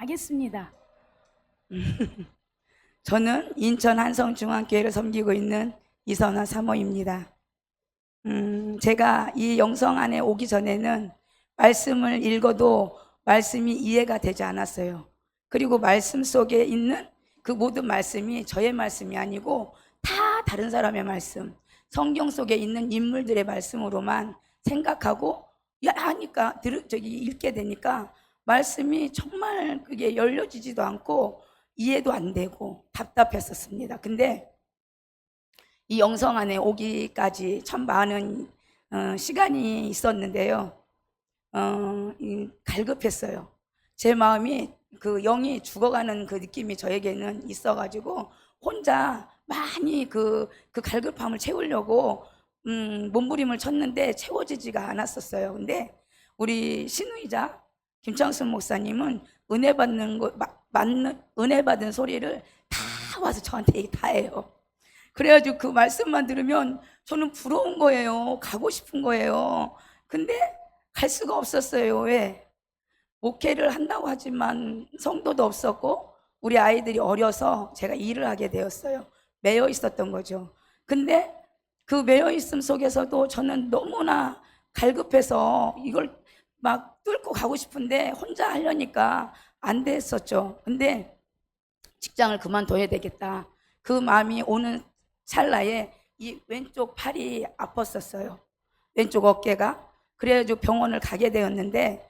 하겠습니다. 저는 인천 한성중앙교회를 섬기고 있는 이선화 사모입니다. 제가 이 영성 안에 오기 전에는 말씀을 읽어도 말씀이 이해가 되지 않았어요. 그리고 말씀 속에 있는 그 모든 말씀이 저의 말씀이 아니고 다 다른 사람의 말씀, 성경 속에 있는 인물들의 말씀으로만 생각하고 하니까 읽게 되니까 말씀이 정말 그게 열려지지도 않고 이해도 안 되고 답답했었습니다. 근데 이 영성 안에 오기까지 참 많은 시간이 있었는데요. 갈급했어요. 제 마음이 그 영이 죽어가는 그 느낌이 저에게는 있어가지고 혼자 많이 그 갈급함을 채우려고 몸부림을 쳤는데 채워지지가 않았었어요. 근데 우리 신우이자 김창순 목사님은 은혜 받는 거 맞는 은혜 받은 소리를 다 와서 저한테 다 해요. 그래가지고 그 말씀만 들으면 저는 부러운 거예요. 가고 싶은 거예요. 근데 갈 수가 없었어요. 왜? 목회를 한다고 하지만 성도도 없었고 우리 아이들이 어려서 제가 일을 하게 되었어요. 매여 있었던 거죠. 근데 그 매여 있음 속에서도 저는 너무나 갈급해서 이걸 막 뚫고 가고 싶은데 혼자 하려니까 안 됐었죠. 근데 직장을 그만둬야 되겠다. 그 마음이 오는 찰나에 이 왼쪽 팔이 아팠었어요. 왼쪽 어깨가. 그래가지고 병원을 가게 되었는데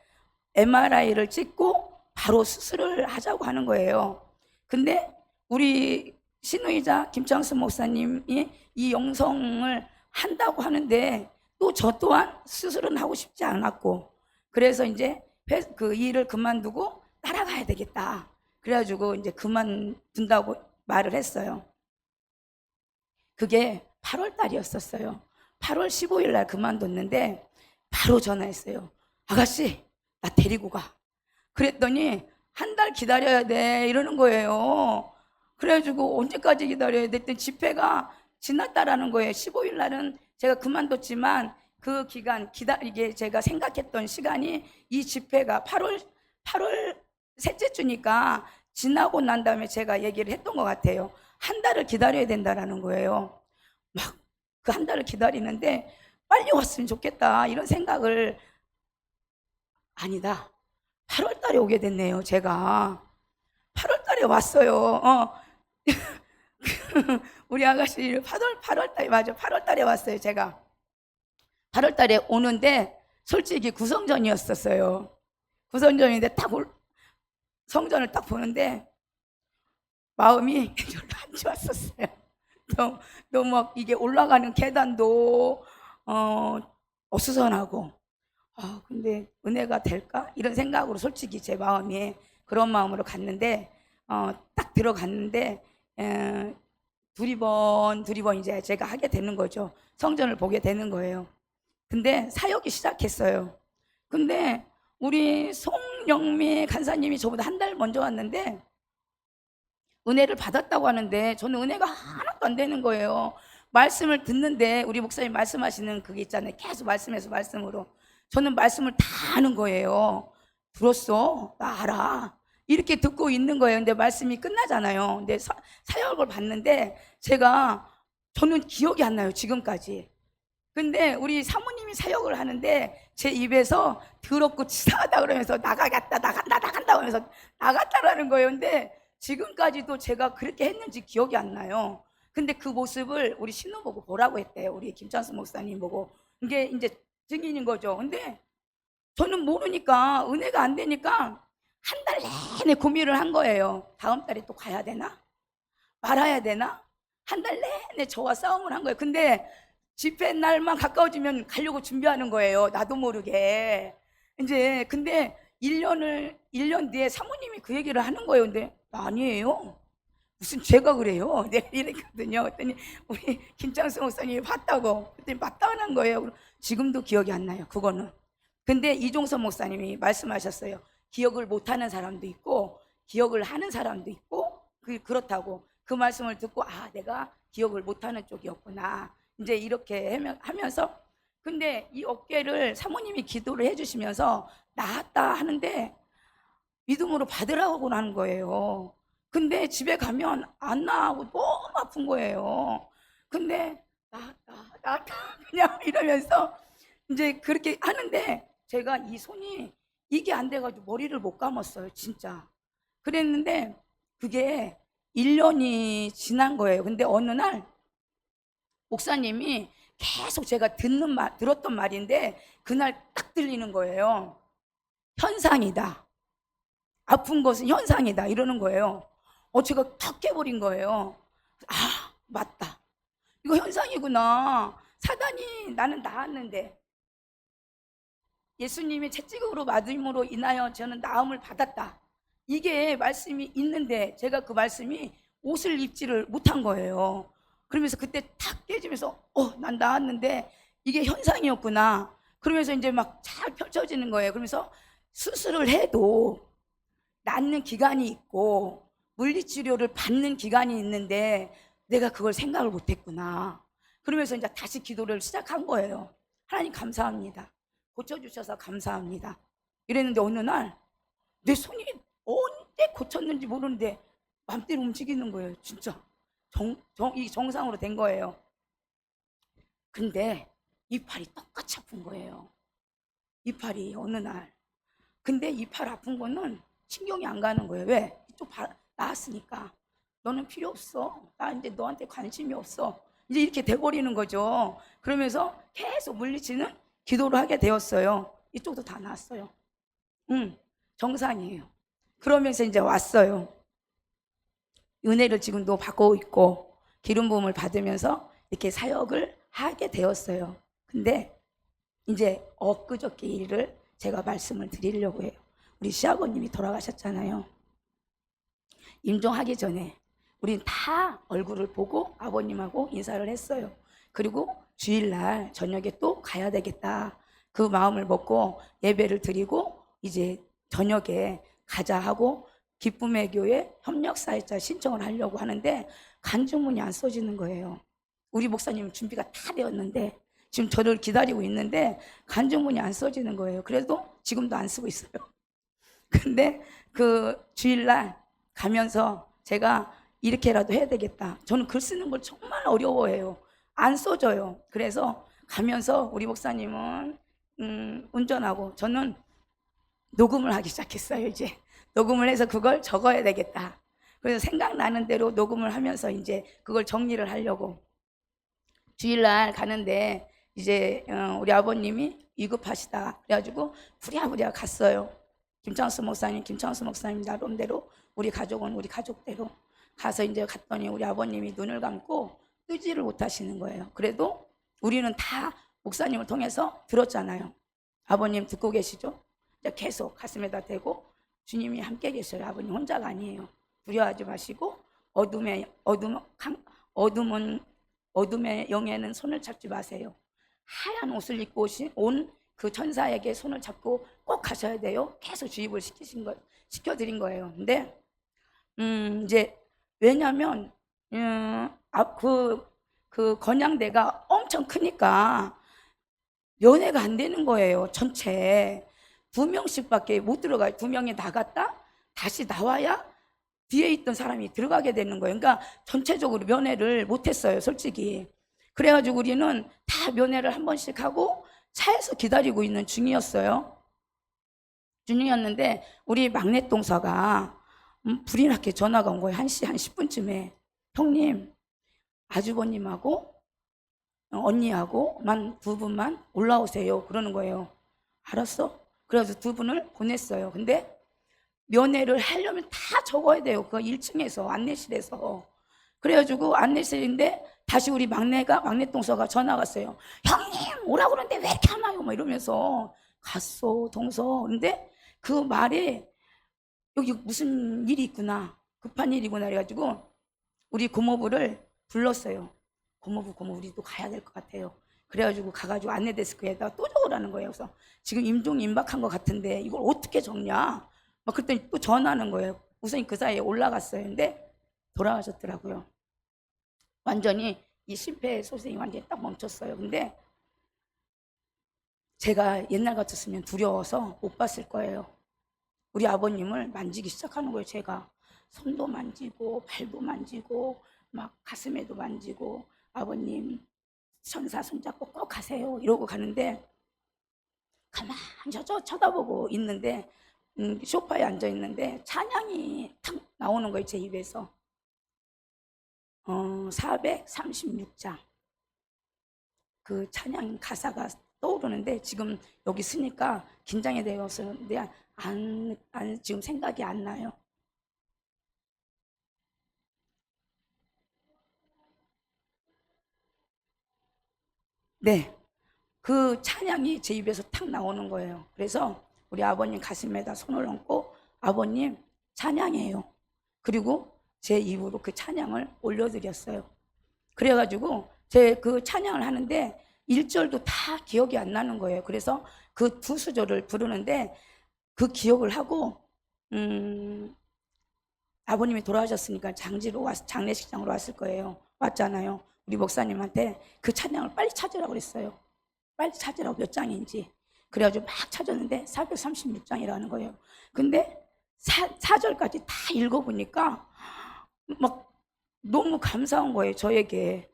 MRI를 찍고 바로 수술을 하자고 하는 거예요. 근데 우리 신우이자 김창수 목사님이 이 영성을 한다고 하는데 또 저 또한 수술은 하고 싶지 않았고 그래서 이제 그 일을 그만두고 따라가야 되겠다. 그래가지고 이제 그만둔다고 말을 했어요. 그게 8월 달이었었어요. 8월 15일 날 그만뒀는데 바로 전화했어요. 아가씨, 나 데리고 가. 그랬더니 한 달 기다려야 돼 이러는 거예요. 그래가지고 언제까지 기다려야 돼? 했더니 집회가 지났다라는 거예요. 15일 날은 제가 그만뒀지만 그 기간 이게 제가 생각했던 시간이 이 집회가 8월 셋째 주니까 지나고 난 다음에 제가 얘기를 했던 것 같아요. 한 달을 기다려야 된다라는 거예요. 막 그 한 달을 기다리는데 빨리 왔으면 좋겠다 이런 생각을 아니다. 8월 달에 오게 됐네요. 제가 8월 달에 왔어요. 우리 아가씨 8월 달에 맞아. 8월 달에 왔어요. 제가 8월 달에 오는데 솔직히 구성전이었었어요. 구성전인데 딱 성전을 딱 보는데 마음이 별로 안 좋았었어요. 너무 이게 올라가는 계단도 어수선하고 근데 은혜가 될까? 이런 생각으로 솔직히 제 마음이 그런 마음으로 갔는데 딱 들어갔는데 두리번 이제 제가 하게 되는 거죠. 성전을 보게 되는 거예요. 근데 사역이 시작했어요. 근데 우리 송영미 간사님이 저보다 한 달 먼저 왔는데 은혜를 받았다고 하는데 저는 은혜가 하나도 안 되는 거예요. 말씀을 듣는데 우리 목사님 말씀하시는 그게 있잖아요. 계속 말씀에서 말씀으로 저는 말씀을 다 아는 거예요. 들었어? 나 알아. 이렇게 듣고 있는 거예요. 근데 말씀이 끝나잖아요. 근데 사역을 봤는데 저는 기억이 안 나요. 지금까지. 근데 우리 사모님이 사역을 하는데 제 입에서 더럽고 치사하다 그러면서 나간다 하면서 나갔다라는 거예요. 근데 지금까지도 제가 그렇게 했는지 기억이 안 나요. 근데 그 모습을 우리 신우 보고 보라고 했대요. 우리 김찬수 목사님 보고. 이게 이제 증인인 거죠. 근데 저는 모르니까 은혜가 안 되니까 한 달 내내 고민을 한 거예요. 다음 달에 또 가야 되나? 말아야 되나? 한 달 내내 저와 싸움을 한 거예요. 근데 집회 날만 가까워지면 가려고 준비하는 거예요. 나도 모르게. 이제 근데 1년 뒤에 사모님이 그 얘기를 하는 거예요. 근데 아니에요. 무슨 죄가 그래요? 내가 이랬거든요. 그랬더니 우리 김창수 목사님이 봤다고. 그랬더니 맞다는 거예요. 지금도 기억이 안 나요. 그거는. 근데 이종선 목사님이 말씀하셨어요. 기억을 못하는 사람도 있고 기억을 하는 사람도 있고 그렇다고. 그 말씀을 듣고 내가 기억을 못하는 쪽이었구나. 이제 이렇게 하면서 근데 이 어깨를 사모님이 기도를 해주시면서 나았다 하는데 믿음으로 받으라고 하는 거예요. 근데 집에 가면 안 나하고 너무 아픈 거예요. 근데 나았다 그냥 이러면서 이제 그렇게 하는데 제가 이 손이 이게 안 돼가지고 머리를 못 감았어요, 진짜. 그랬는데 그게 1년이 지난 거예요. 근데 어느 날 목사님이 계속 제가 들었던 말인데 그날 딱 들리는 거예요. 현상이다. 아픈 것은 현상이다. 이러는 거예요. 제가 탁 깨버린 거예요. 아, 맞다. 이거 현상이구나. 사단이 나는 나았는데 예수님이 채찍으로 맞음으로 인하여 저는 나음을 받았다. 이게 말씀이 있는데 제가 그 말씀이 옷을 입지를 못한 거예요. 그러면서 그때 탁 깨지면서 난 나았는데 이게 현상이었구나. 그러면서 이제 막 잘 펼쳐지는 거예요. 그러면서 수술을 해도 낫는 기간이 있고 물리치료를 받는 기간이 있는데 내가 그걸 생각을 못했구나. 그러면서 이제 다시 기도를 시작한 거예요. 하나님 감사합니다. 고쳐주셔서 감사합니다. 이랬는데 어느 날 내 손이 언제 고쳤는지 모르는데 맘대로 움직이는 거예요. 진짜 이 정상으로 된 거예요. 근데 이팔이 똑같이 아픈 거예요. 이팔이 어느 날. 근데 이팔 아픈 거는 신경이 안 가는 거예요. 왜? 이쪽 나았으니까. 너는 필요 없어. 나 이제 너한테 관심이 없어. 이제 이렇게 돼버리는 거죠. 그러면서 계속 물리치는 기도를 하게 되었어요. 이쪽도 다 나았어요. 정상이에요. 그러면서 이제 왔어요. 은혜를 지금도 받고 있고 기름 부음을 받으면서 이렇게 사역을 하게 되었어요. 근데 이제 엊그저께 일을 제가 말씀을 드리려고 해요. 우리 시아버님이 돌아가셨잖아요. 임종하기 전에 우린 다 얼굴을 보고 아버님하고 인사를 했어요. 그리고 주일날 저녁에 또 가야 되겠다. 그 마음을 먹고 예배를 드리고 이제 저녁에 가자 하고 기쁨의 교회 협력사회자 신청을 하려고 하는데 간증문이 안 써지는 거예요. 우리 목사님 준비가 다 되었는데 지금 저를 기다리고 있는데 간증문이 안 써지는 거예요. 그래도 지금도 안 쓰고 있어요. 근데 그 주일날 가면서 제가 이렇게라도 해야 되겠다. 저는 글 쓰는 걸 정말 어려워해요. 안 써져요. 그래서 가면서 우리 목사님은 운전하고 저는 녹음을 하기 시작했어요. 이제 녹음을 해서 그걸 적어야 되겠다. 그래서 생각나는 대로 녹음을 하면서 이제 그걸 정리를 하려고 주일날 가는데 이제 우리 아버님이 위급하시다 그래가지고 부랴부랴 갔어요. 김창수 목사님 나름대로 우리 가족은 우리 가족대로 가서 이제 갔더니 우리 아버님이 눈을 감고 뜨지를 못하시는 거예요. 그래도 우리는 다 목사님을 통해서 들었잖아요. 아버님 듣고 계시죠? 계속 가슴에다 대고 주님이 함께 계셔요. 아버님 혼자가 아니에요. 두려워하지 마시고 어둠의 영에는 손을 잡지 마세요. 하얀 옷을 입고 온 그 천사에게 손을 잡고 꼭 가셔야 돼요. 계속 주입을 시켜드린 거예요. 근데 이제 왜냐하면 그 건양대가 엄청 크니까 연회가 안 되는 거예요. 전체 2명씩밖에 못 들어가요. 2명이 나갔다 다시 나와야 뒤에 있던 사람이 들어가게 되는 거예요. 그러니까 전체적으로 면회를 못했어요, 솔직히. 그래가지고 우리는 다 면회를 한 번씩 하고 차에서 기다리고 있는 중이었는데 우리 막내 동서가 불이 나게 전화가 온 거예요. 1시 한 10분쯤에 형님 아주버님하고 언니하고만 2분만 올라오세요 그러는 거예요. 알았어? 그래서 2분을 보냈어요. 근데 면회를 하려면 다 적어야 돼요. 그 1층에서 안내실에서. 그래가지고 안내실인데 다시 우리 막내 동서가 전화가 왔어요. 형님 오라고 그러는데 왜 이렇게 안 와요? 막 이러면서 갔어 동서. 근데 그 말에 여기 무슨 일이 있구나, 급한 일이구나 그래가지고 우리 고모부를 불렀어요. 고모부 우리도 가야 될 것 같아요. 그래가지고 가가지고 안내데스크에다 또 적으라는 거예요. 그래서 지금 임박한 것 같은데 이걸 어떻게 적냐 막 그랬더니 또 전화하는 거예요. 우선 그 사이에 올라갔어요. 근데 돌아가셨더라고요. 완전히 이 심폐 소생이 완전히 딱 멈췄어요. 근데 제가 옛날 같았으면 두려워서 못 봤을 거예요. 우리 아버님을 만지기 시작하는 거예요. 제가 손도 만지고 발도 만지고 막 가슴에도 만지고 아버님 천사 손잡고 꼭 가세요 이러고 가는데 가만히 쳐다보고 있는데 소파에 앉아 있는데 찬양이 탁 나오는 거예요. 제 입에서 436장 그 찬양 가사가 떠오르는데 지금 여기 쓰니까 긴장이 되었는데 지금 생각이 안 나요. 네, 그 찬양이 제 입에서 탁 나오는 거예요. 그래서 우리 아버님 가슴에다 손을 얹고 아버님 찬양해요. 그리고 제 입으로 그 찬양을 올려드렸어요. 그래가지고 제 그 찬양을 하는데 1절도 다 기억이 안 나는 거예요. 그래서 그 두 수절을 부르는데 그 기억을 하고 아버님이 돌아가셨으니까 장례식장으로 왔을 거예요. 왔잖아요. 우리 목사님한테 그 찬양을 빨리 찾으라고 그랬어요. 빨리 찾으라고 몇 장인지. 그래가지고 막 찾았는데 436장이라는 거예요. 근데 4절까지 다 읽어보니까 막 너무 감사한 거예요. 저에게.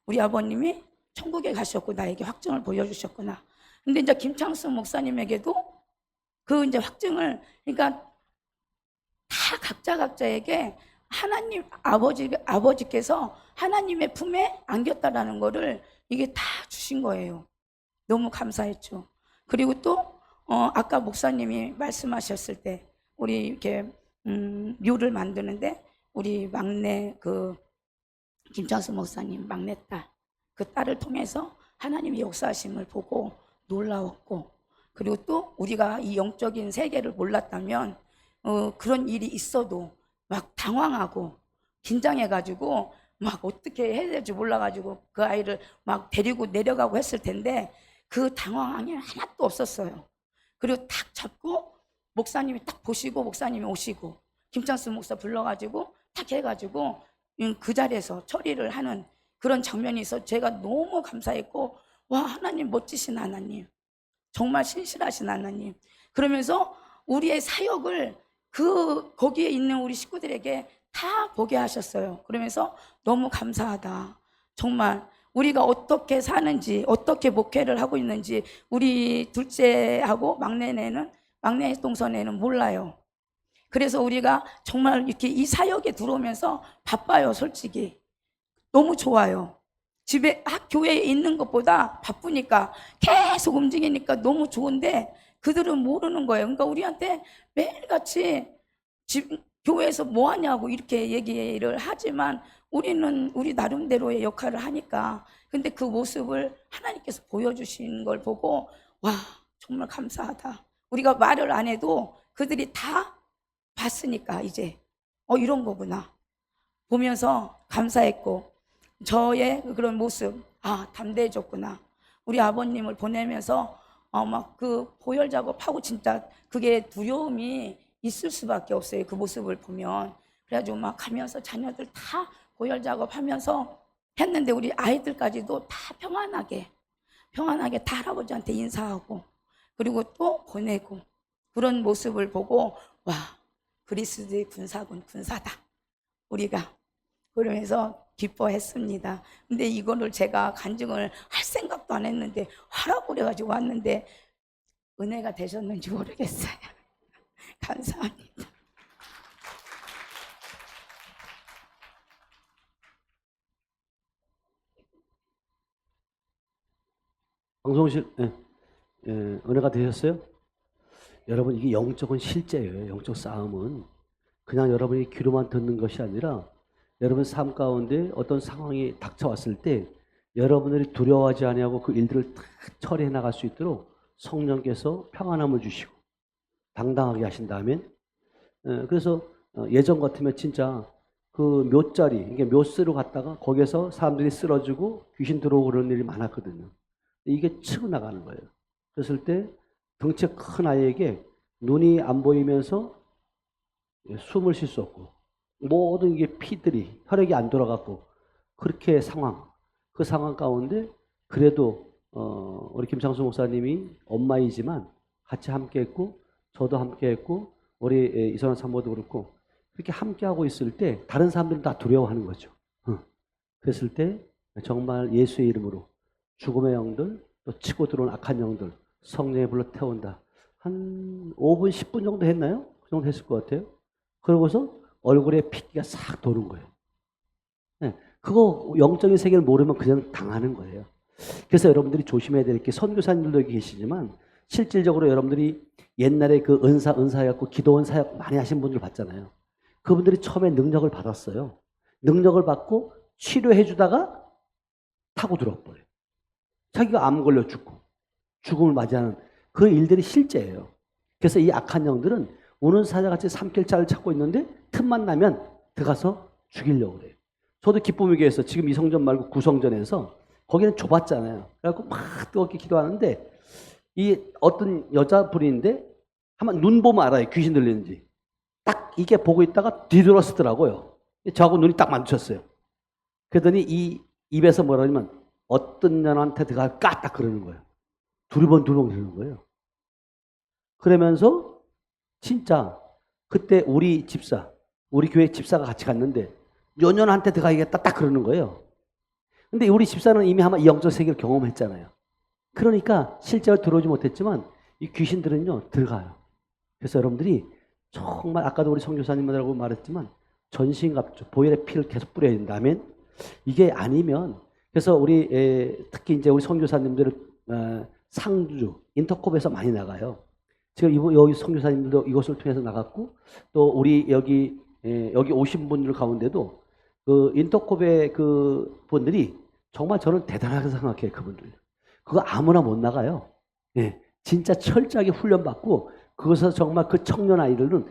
우리 아버님이 천국에 가셨고 나에게 확증을 보여주셨구나. 근데 이제 김창수 목사님에게도 그 이제 확증을, 그러니까 다 각자에게 하나님 아버지께서 하나님의 품에 안겼다라는 거를 이게 다 주신 거예요. 너무 감사했죠. 그리고 또 아까 목사님이 말씀하셨을 때 우리 이렇게 묘를 만드는데 우리 막내 그 김창수 목사님 막내딸 그 딸을 통해서 하나님의 역사하심을 보고 놀라웠고, 그리고 또 우리가 이 영적인 세계를 몰랐다면 그런 일이 있어도 막 당황하고 긴장해가지고 막 어떻게 해야 될지 몰라가지고 그 아이를 막 데리고 내려가고 했을 텐데 그 당황함이 하나도 없었어요. 그리고 탁 잡고 목사님이 딱 보시고 목사님이 오시고 김창수 목사 불러가지고 탁 해가지고 그 자리에서 처리를 하는 그런 장면이 있어 제가 너무 감사했고, 와, 하나님 멋지신 하나님, 정말 신실하신 하나님. 그러면서 우리의 사역을 거기에 있는 우리 식구들에게 다 보게 하셨어요. 그러면서 너무 감사하다. 정말 우리가 어떻게 사는지, 어떻게 목회를 하고 있는지 우리 둘째하고 막내 동선에는 몰라요. 그래서 우리가 정말 이렇게 이 사역에 들어오면서 바빠요. 솔직히 너무 좋아요. 집에 교회에 있는 것보다 바쁘니까 계속 움직이니까 너무 좋은데 그들은 모르는 거예요. 그러니까 우리한테 매일같이 교회에서 뭐 하냐고 이렇게 얘기를 하지만 우리는 우리 나름대로의 역할을 하니까, 근데 그 모습을 하나님께서 보여주신 걸 보고 와, 정말 감사하다. 우리가 말을 안 해도 그들이 다 봤으니까 이제 이런 거구나 보면서 감사했고, 저의 그런 모습, 담대해졌구나. 우리 아버님을 보내면서 막 그 보혈 작업하고 진짜 그게 두려움이 있을 수밖에 없어요. 그 모습을 보면. 그래가지고 막 가면서 자녀들 다 보혈 작업하면서 했는데 우리 아이들까지도 다 평안하게 다 할아버지한테 인사하고 그리고 또 보내고 그런 모습을 보고 와, 그리스도의 군사군 군사다 우리가, 그러면서 기뻐했습니다. 근데 이거를 제가 간증을 할 생각도 안 했는데 하라고 그래가지고 왔는데 은혜가 되셨는지 모르겠어요. 감사합니다. 방송실 은혜가 되셨어요? 여러분, 이게 영적은 실제예요. 영적 싸움은 그냥 여러분이 귀로만 듣는 것이 아니라 여러분 삶 가운데 어떤 상황이 닥쳐왔을 때 여러분들이 두려워하지 아니하고 그 일들을 다 처리해 나갈 수 있도록 성령께서 평안함을 주시고 당당하게 하신다면, 그래서 예전 같으면 진짜 그 묘자리, 이게 묘수로 갔다가 거기에서 사람들이 쓰러지고 귀신 들어오고 그런 일이 많았거든요. 이게 치고 나가는 거예요. 그랬을 때 덩치 큰 아이에게 눈이 안 보이면서 숨을 쉴 수 없고 모든 이게 피들이 혈액이 안 돌아갔고 그렇게 그 상황 가운데 그래도 우리 김창수 목사님이 엄마이지만 같이 함께했고 저도 함께했고 우리 이선환 사모도 그렇고 그렇게 함께하고 있을 때 다른 사람들은 다 두려워하는 거죠. 그랬을 때 정말 예수의 이름으로 죽음의 영들 또 치고 들어온 악한 영들 성령의 불로 태운다. 한 5분 10분 정도 했나요? 그 정도 했을 것 같아요. 그러고서 얼굴에 핏기가 싹 도는 거예요. 네, 그거 영적인 세계를 모르면 그냥 당하는 거예요. 그래서 여러분들이 조심해야 될 게 선교사님들도 여기 계시지만 실질적으로 여러분들이 옛날에 그 은사였고 기도원 사역 많이 하신 분들 봤잖아요. 그분들이 처음에 능력을 받았어요. 능력을 받고 치료해 주다가 타고 들어버려요. 자기가 암 걸려 죽고 죽음을 맞이하는 그 일들이 실제예요. 그래서 이 악한 영들은 오는 사자같이 삼킬 자를 찾고 있는데 틈만 나면 들어가서 죽이려고 그래요. 저도 기쁨의 교회에서 지금 이 성전 말고 구성전에서 거기는 좁았잖아요. 그래갖고 막 뜨겁게 기도하는데 이 어떤 여자분인데 한번 눈 보면 알아요. 귀신 들리는지. 딱 이게 보고 있다가 뒤돌아서더라고요. 저하고 눈이 딱 마주쳤어요. 그러더니 이 입에서 뭐라 하냐면 어떤 년한테 들어갈까 딱 그러는 거예요. 두리번 그러는 거예요. 그러면서 진짜 그때 우리 집사, 우리 교회 집사가 같이 갔는데 연년한테 들어가야겠다 딱 그러는 거예요. 근데 우리 집사는 이미 아마 이 영적 세계를 경험했잖아요. 그러니까 실제로 들어오지 못했지만 이 귀신들은요 들어가요. 그래서 여러분들이 정말 아까도 우리 선교사님들하고 말했지만 전신갑주 보혈의 피를 계속 뿌려야 된다면 이게 아니면 그래서 우리 특히 이제 우리 선교사님들은 상주 인터콥에서 많이 나가요. 지금 여기 선교사님들도 이것을 통해서 나갔고 또 우리 여기 오신 분들 가운데도 그 인터콥의 그 분들이 정말 저는 대단하게 생각해요. 그분들 그거 아무나 못 나가요. 예, 진짜 철저하게 훈련받고 그것에서 정말 그 청년 아이들은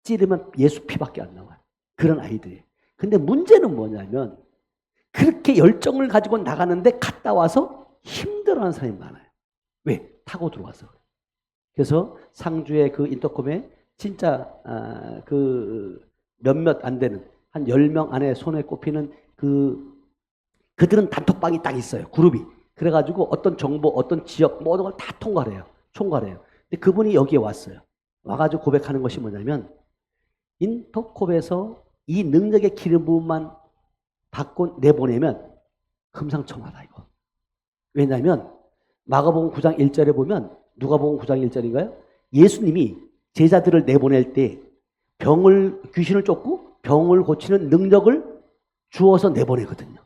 찌르면 예수 피밖에 안 나와요. 그런 아이들이. 근데 문제는 뭐냐면 그렇게 열정을 가지고 나가는데 갔다 와서 힘들어하는 사람이 많아요. 왜? 타고 들어와서. 그래서 상주의 그 인터콤에 진짜 그 몇몇 안 되는 한 10명 안에 손에 꼽히는 그들은 단톡방이 딱 있어요. 그룹이. 그래가지고 어떤 정보, 어떤 지역 모든 걸 다 총괄해요. 근데 그분이 여기에 왔어요. 와가지고 고백하는 것이 뭐냐면 인터콥에서 이 능력의 기름 부음만 받고 내보내면 금상첨화다 이거. 왜냐하면 마가복음 9장 1절에 보면 누가복음 9장 1절인가요? 예수님이 제자들을 내보낼 때 귀신을 쫓고 병을 고치는 능력을 주어서 내보내거든요.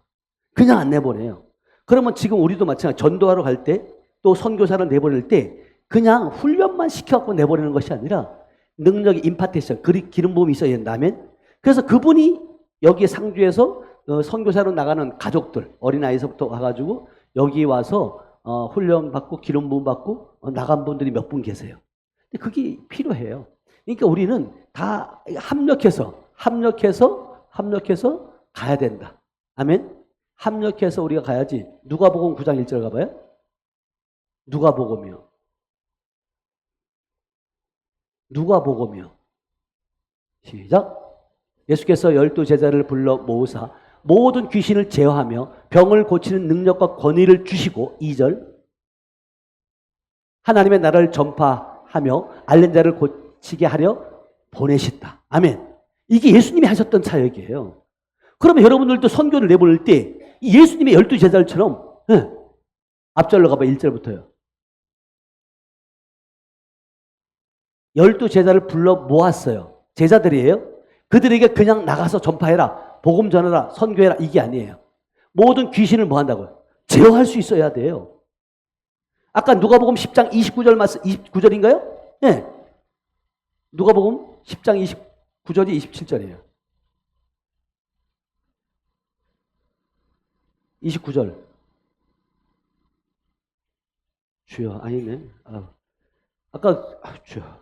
그냥 안 내보내요. 그러면 지금 우리도 마찬가지 전도하러 갈 때 또 선교사를 내보낼 때 그냥 훈련만 시켜갖고 내보내는 것이 아니라 능력의 임파테이션, 기름 부음이 있어야 된다면 그래서 그분이 여기 상주에서 선교사로 나가는 가족들, 어린아이서부터 와가지고 여기 와서 훈련받고 기름 부음 받고 나간 분들이 몇 분 계세요. 근데 그게 필요해요. 그러니까 우리는 다 합력해서 가야 된다. 아멘? 합력해서 우리가 가야지. 누가복음 9장 1절 가봐요. 누가복음이요. 시작. 예수께서 12제자를 불러 모으사 모든 귀신을 제어하며 병을 고치는 능력과 권위를 주시고 2절 하나님의 나라를 전파하며 앓는 자를 고치게 하려 보내셨다. 아멘. 이게 예수님이 하셨던 사역이에요. 그러면 여러분들도 선교를 내보낼 때 예수님의 12제자들처럼 앞절로 가봐 1절부터요. 12제자를 불러 모았어요. 제자들이에요. 그들에게 그냥 나가서 전파해라. 복음 전하라. 선교해라. 이게 아니에요. 모든 귀신을 뭐 한다고요? 제어할 수 있어야 돼요. 아까 누가복음 10장 29절 말씀 29절인가요? 네. 누가복음 10장 29절이 27절이에요. 29절. 주여. 아니네. 주여.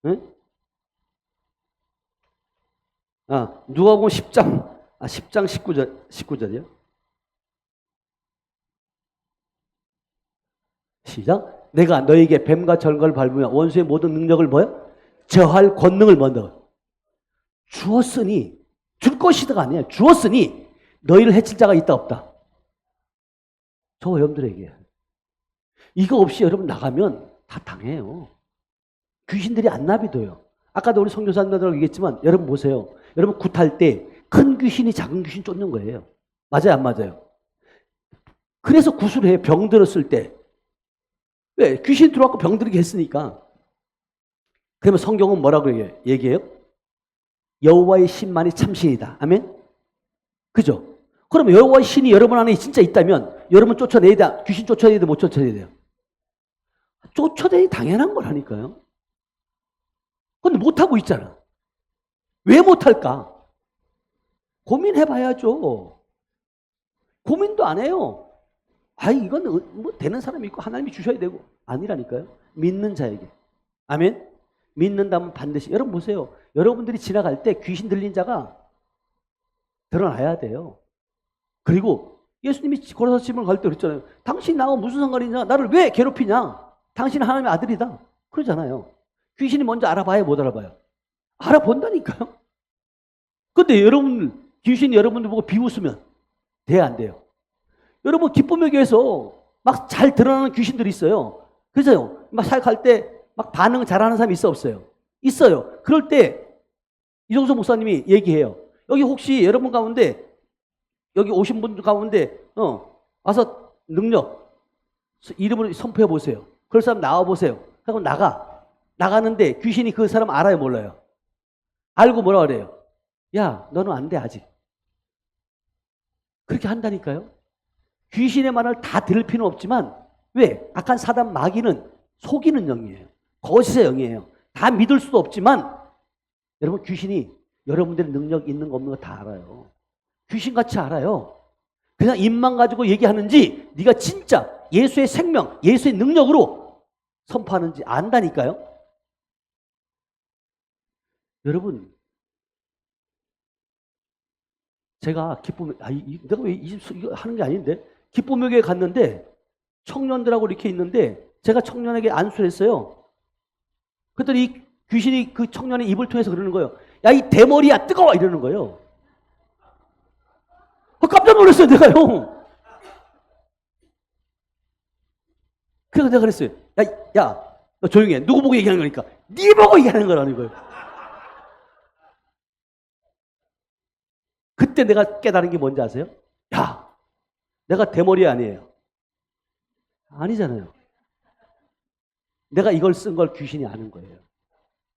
응? 누가복음 10장 19절이요. 시작. 내가 너에게 뱀과 절거를 밟으며 원수의 모든 능력을 뭐요? 저할 권능을 먼저 주었으니 줄 것이다가 아니에요. 주었으니 너희를 해칠 자가 있다 없다. 저 여러분들에게 이거 없이 여러분 나가면 다 당해요. 귀신들이 안 나비둬요. 아까도 우리 선교사님들하고 얘기했지만 여러분 보세요. 여러분 굿할 때 큰 귀신이 작은 귀신 쫓는 거예요. 맞아요, 안 맞아요? 그래서 굿을 해요. 병 들었을 때. 왜? 귀신 들어왔고 병 들게 했으니까. 그러면 성경은 뭐라고 얘기해요? 여호와의 신만이 참신이다. 아멘? 그죠? 그러면 여호와의 신이 여러분 안에 진짜 있다면 여러분 쫓아내야 돼? 귀신 쫓아내야 돼? 못 쫓아내야 돼요? 쫓아내야 당연한 거라니까요. 근데 못하고 있잖아. 왜 못할까? 고민해봐야죠. 고민도 안 해요. 이건 뭐 되는 사람이 있고 하나님이 주셔야 되고. 아니라니까요. 믿는 자에게. 아멘? 믿는다면 반드시. 여러분 보세요. 여러분들이 지나갈 때 귀신 들린 자가 드러나야 돼요. 그리고 예수님이 고라사 집을 갈 때 그랬잖아요. 당신 나하고 무슨 상관이냐? 나를 왜 괴롭히냐? 당신은 하나님의 아들이다. 그러잖아요. 귀신이 먼저 알아봐요? 못 알아봐요? 알아본다니까요. 근데 여러분, 귀신이 여러분들 보고 비웃으면 돼야 안 돼요? 여러분, 기쁨의 교회에서 막 잘 드러나는 귀신들이 있어요. 그래서요, 막 사역할 때 막 반응 잘하는 사람이 있어, 없어요? 있어요. 그럴 때 이종석 목사님이 얘기해요. 여기 혹시 여러분 가운데, 여기 오신 분 가운데, 와서 능력, 이름을 선포해 보세요. 그럴 사람 나와 보세요. 하고 나가는데 귀신이 그 사람 알아요, 몰라요? 알고 뭐라 그래요? 야, 너는 안 돼, 아직. 그렇게 한다니까요. 귀신의 말을 다 들을 필요는 없지만, 왜? 악한 사단 마귀는 속이는 영이에요. 거짓의 영이에요. 다 믿을 수도 없지만, 여러분 귀신이 여러분들의 능력 있는 거 없는 거 다 알아요. 귀신같이 알아요. 그냥 입만 가지고 얘기하는지 네가 진짜 예수의 생명, 예수의 능력으로 선포하는지 안다니까요. 여러분, 제가 내가 왜 이거 하는 게 아닌데, 기쁨교회에 갔는데 청년들하고 이렇게 있는데 제가 청년에게 안수를 했어요. 그랬더니 이 귀신이 그 청년의 입을 통해서 그러는 거예요. 야, 이 대머리야, 뜨거워! 이러는 거예요. 깜짝 놀랐어요, 내가요. 그래서 내가 그랬어요. 야, 너 조용히 해. 누구 보고 얘기하는 거니까. 네 보고 얘기하는 거라는 거예요. 그때 내가 깨달은 게 뭔지 아세요? 야, 내가 대머리 아니에요. 아니잖아요. 내가 이걸 쓴 걸 귀신이 아는 거예요.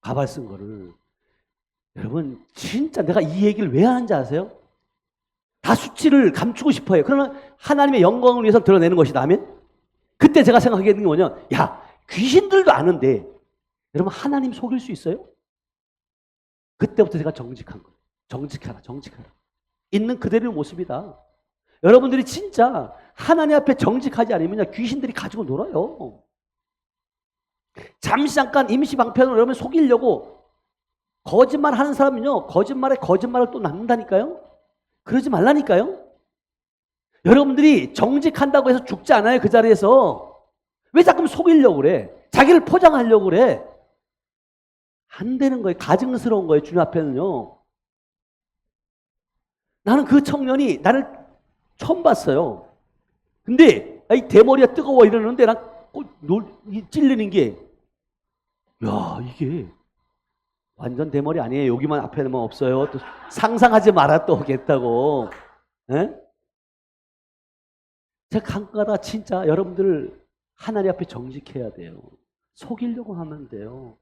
가발 쓴 거를. 여러분, 진짜 내가 이 얘기를 왜 하는지 아세요? 다 수치를 감추고 싶어요. 그러나 하나님의 영광을 위해서 드러내는 것이다. 아멘? 그때 제가 생각하게 된 게 뭐냐? 야, 귀신들도 아는데 여러분 하나님 속일 수 있어요? 그때부터 제가 정직한 거예요. 정직하라. 있는 그대로의 모습이다. 여러분들이 진짜 하나님 앞에 정직하지 않으면 귀신들이 가지고 놀아요. 잠시 잠깐 임시 방편으로 여러분 속이려고 거짓말하는 사람은요, 거짓말에 거짓말을 또 낳는다니까요. 그러지 말라니까요. 여러분들이 정직한다고 해서 죽지 않아요, 그 자리에서. 왜 자꾸 속이려고 그래? 자기를 포장하려고 그래? 안 되는 거예요. 가증스러운 거예요, 주님 앞에는요. 나는 그 청년이 나를 처음 봤어요. 근데 이 대머리가 뜨거워 이러는데 난 찔리는 게, 야, 이게 완전 대머리 아니에요. 여기만 앞에는 없어요. 또 상상하지 마라 또 오겠다고. 에? 제가 가끔가다 진짜 여러분들 하나님 앞에 정직해야 돼요. 속이려고 하면 안 돼요.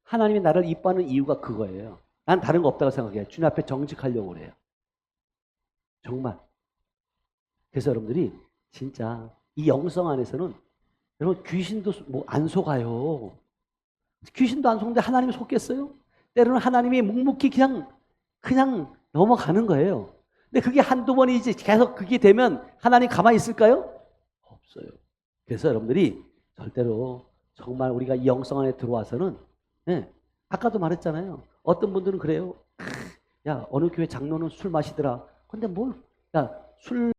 하나님이 나를 이뻐하는 이유가 그거예요. 난 다른 거 없다고 생각해요. 주님 앞에 정직하려고 그래요. 정말. 그래서 여러분들이 진짜 이 영성 안에서는 여러분 귀신도 뭐 안 속아요. 귀신도 안 속는데 하나님이 속겠어요? 때로는 하나님이 묵묵히 그냥 넘어가는 거예요. 근데 그게 한두 번이 이제 계속 그게 되면 하나님 가만히 있을까요? 없어요. 그래서 여러분들이 절대로 정말 우리가 이 영성 안에 들어와서는, 아까도 말했잖아요. 어떤 분들은 그래요. 야, 어느 교회 장로는 술 마시더라. 근데 술